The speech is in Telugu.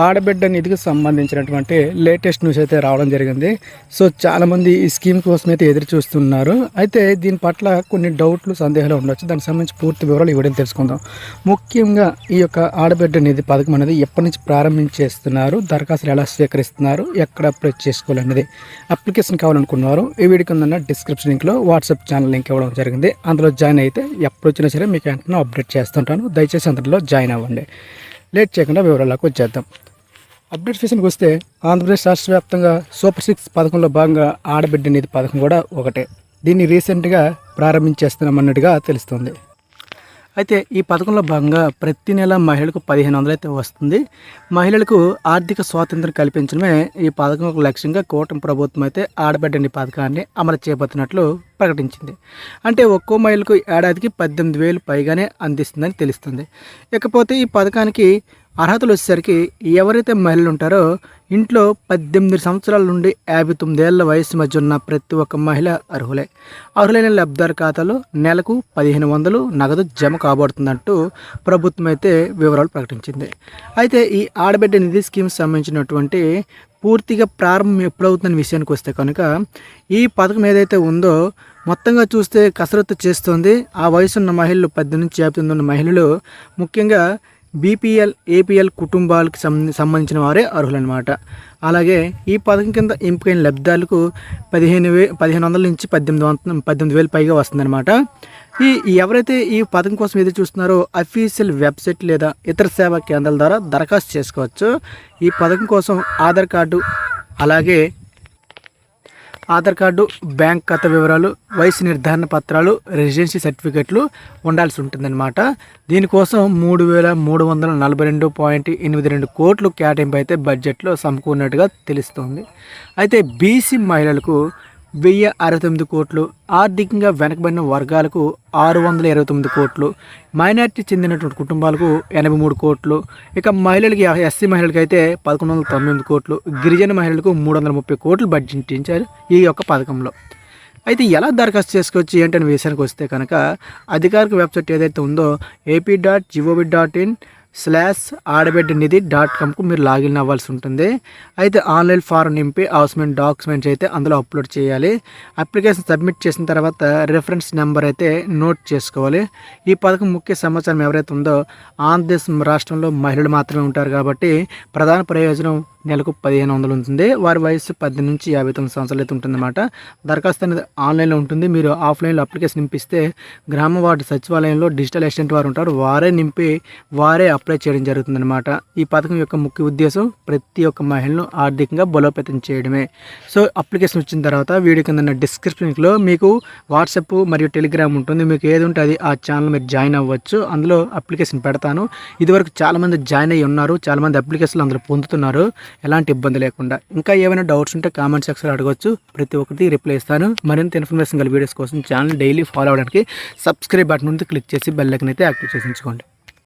ఆడబిడ్డ నిధికి సంబంధించినటువంటి లేటెస్ట్ న్యూస్ అయితే రావడం జరిగింది. సో చాలామంది ఈ స్కీమ్ కోసం అయితే ఎదురు చూస్తున్నారు. అయితే దీని పట్ల కొన్ని డౌట్లు, సందేహాలు ఉండొచ్చు. దానికి సంబంధించి పూర్తి వివరాలు ఈ వీడియోలో తెలుసుకుందాం. ముఖ్యంగా ఈ యొక్క ఆడబిడ్డ నిధి పథకం అనేది ఎప్పటి నుంచి ప్రారంభించేస్తున్నారు, దరఖాస్తులు ఎలా స్వీకరిస్తున్నారు, ఎక్కడ అప్లై చేసుకోవాలనేది అప్లికేషన్ కావాలనుకున్నారు ఈ వీడియో కింద డిస్క్రిప్షన్ లింక్లో వాట్సాప్ ఛానల్ లింక్ ఇవ్వడం జరిగింది. అందులో జాయిన్ అయితే ఎప్పుడు వచ్చినా సరే మీకు వెంటనే అప్డేట్ చేస్తుంటాను. దయచేసి అందులో జాయిన్ అవ్వండి. లేట్ చేయకుండా వివరాలకు వచ్చేద్దాం. అప్డేట్ విషయానికి వస్తే ఆంధ్రప్రదేశ్ రాష్ట్ర వ్యాప్తంగా సూపర్ 6 పథకంలో భాగంగా ఆడబిడ్డ నిధి పథకం కూడా ఒకటే. దీన్ని రీసెంట్గా ప్రారంభించేస్తున్నామన్నట్టుగా తెలుస్తుంది. అయితే ఈ పథకంలో భాగంగా ప్రతి నెల మహిళలకు 1500 అయితే వస్తుంది. మహిళలకు ఆర్థిక స్వాతంత్రం కల్పించడమే ఈ పథకం ఒక లక్ష్యంగా కూటమి ప్రభుత్వం అయితే ఆడబిడ్డ పథకాన్ని అమలు చేపట్టినట్లు ప్రకటించింది. అంటే ఒక్కో మహిళకు ఏడాదికి 18,000 పైగానే అందిస్తుందని తెలుస్తుంది. ఇకపోతే ఈ పథకానికి అర్హతలు వచ్చేసరికి ఎవరైతే మహిళలు ఉంటారో ఇంట్లో 18 సంవత్సరాల నుండి 59 ఏళ్ల వయసు మధ్య ఉన్న ప్రతి ఒక్క మహిళ అర్హులైన లబ్ధిదారు ఖాతాలో నెలకు 1500 నగదు జమ కాబడుతుందంటూ ప్రభుత్వం అయితే వివరాలు ప్రకటించింది. అయితే ఈ ఆడబిడ్డ నిధి స్కీమ్ సంబంధించినటువంటి పూర్తిగా ప్రారంభం ఎప్పుడవుతుందనే విషయానికి వస్తే కనుక ఈ పథకం ఏదైతే ఉందో మొత్తంగా చూస్తే కసరత్తు చేస్తుంది. ఆ వయసు ఉన్న మహిళలు 18 నుంచి 59 ఉన్న మహిళలు ముఖ్యంగా బీపీఎల్, ఏపీఎల్ కుటుంబాలకు సంబంధించిన వారే అర్హులన్నమాట. అలాగే ఈ పథకం కింద ఎంపికైన లబ్ధిదారులకు 1500 నుంచి 18,000 పైగా వస్తుందన్నమాట. ఎవరైతే ఈ పథకం కోసం ఎదురు చూస్తున్నారో అఫీషియల్ వెబ్సైట్ లేదా ఇతర సేవా కేంద్రాల ద్వారా దరఖాస్తు చేసుకోవచ్చు. ఈ పథకం కోసం ఆధార్ కార్డు, బ్యాంక్ ఖాతా వివరాలు, వయసు నిర్ధారణ పత్రాలు, రెసిడెన్సీ సర్టిఫికెట్లు ఉండాల్సి ఉంటుందన్నమాట. దీనికోసం 3,342.82 కోట్లు కేటాయింపు అయితే బడ్జెట్లో సమకూరినట్టుగా తెలుస్తోంది. అయితే బీసీ మహిళలకు 1,069 కోట్లు, ఆర్థికంగా వెనకబడిన వర్గాలకు 629 కోట్లు, మైనార్టీ చెందినటువంటి కుటుంబాలకు 83 కోట్లు, ఇక మహిళలకి ఎస్సీ మహిళలకి అయితే 1,198 కోట్లు, గిరిజన మహిళలకు 330 కోట్లు బడ్జెటించారు ఈ యొక్క పథకంలో. అయితే ఎలా దరఖాస్తు చేసుకోవచ్చు ఏంటనే విషయానికి వస్తే కనుక అధికారిక వెబ్సైట్ ఏదైతే ఉందో ap.gov.in/ఆడబిడ్డనిధి.comకు మీరు లాగిన్ అవ్వాల్సి ఉంటుంది. అయితే ఆన్లైన్ ఫారం నింపి అవసరమైన డాక్యుమెంట్స్ అయితే అందులో అప్లోడ్ చేయాలి. అప్లికేషన్ సబ్మిట్ చేసిన తర్వాత రిఫరెన్స్ నెంబర్ అయితే నోట్ చేసుకోవాలి. ఈ పథకం ముఖ్య సమాచారం ఎవరైతే ఉందో ఆంధ్రప్రదేశ్ రాష్ట్రంలో మహిళలు మాత్రమే ఉంటారు కాబట్టి ప్రధాన ప్రయోజనం నెలకు 1500 ఉంటుంది. వారి వయసు 18 నుంచి 59 సంవత్సరాలు అయితే ఉంటుందన్నమాట. దరఖాస్తు అనేది ఆన్లైన్లో ఉంటుంది. మీరు ఆఫ్లైన్లో అప్లికేషన్ నింపిస్తే గ్రామ వార్డు సచివాలయంలో డిజిటల్ అసిస్టెంట్ వారు ఉంటారు. వారే నింపి వారే అప్లై చేయడం జరుగుతుందన్నమాట. ఈ పథకం యొక్క ముఖ్య ఉద్దేశం ప్రతి ఒక్క మహిళను ఆర్థికంగా బలోపేతం చేయడమే. సో అప్లికేషన్ వచ్చిన తర్వాత వీడియో కింద డిస్క్రిప్షన్లో మీకు వాట్సాప్ మరియు టెలిగ్రామ్ ఉంటుంది. మీకు ఏది ఉంటే అది ఆ ఛానల్ మీరు జాయిన్ అవ్వచ్చు. అందులో అప్లికేషన్ పెడతాను. ఇదివరకు చాలామంది జాయిన్ అయ్యి ఉన్నారు, చాలామంది అప్లికేషన్లు అందులో పొందుతున్నారు ఎలాంటి ఇబ్బంది లేకుండా. ఇంకా ఏమైనా డౌట్స్ ఉంటే కామెంట్ సెక్షన్లో అడగవచ్చు. ప్రతి ఒక్కటి రిప్లై ఇస్తాను. మరింత ఇన్ఫర్మేషన్ గల వీడియోస్ కోసం ఛానల్ డైలీ ఫాలో అవ్వడానికి సబ్స్క్రైబ్ బటన్ ఉంది క్లిక్ చేసి బెల్ ఐకాన్ అయితే యాక్టివ్ చేసి ఉంచుకోండి.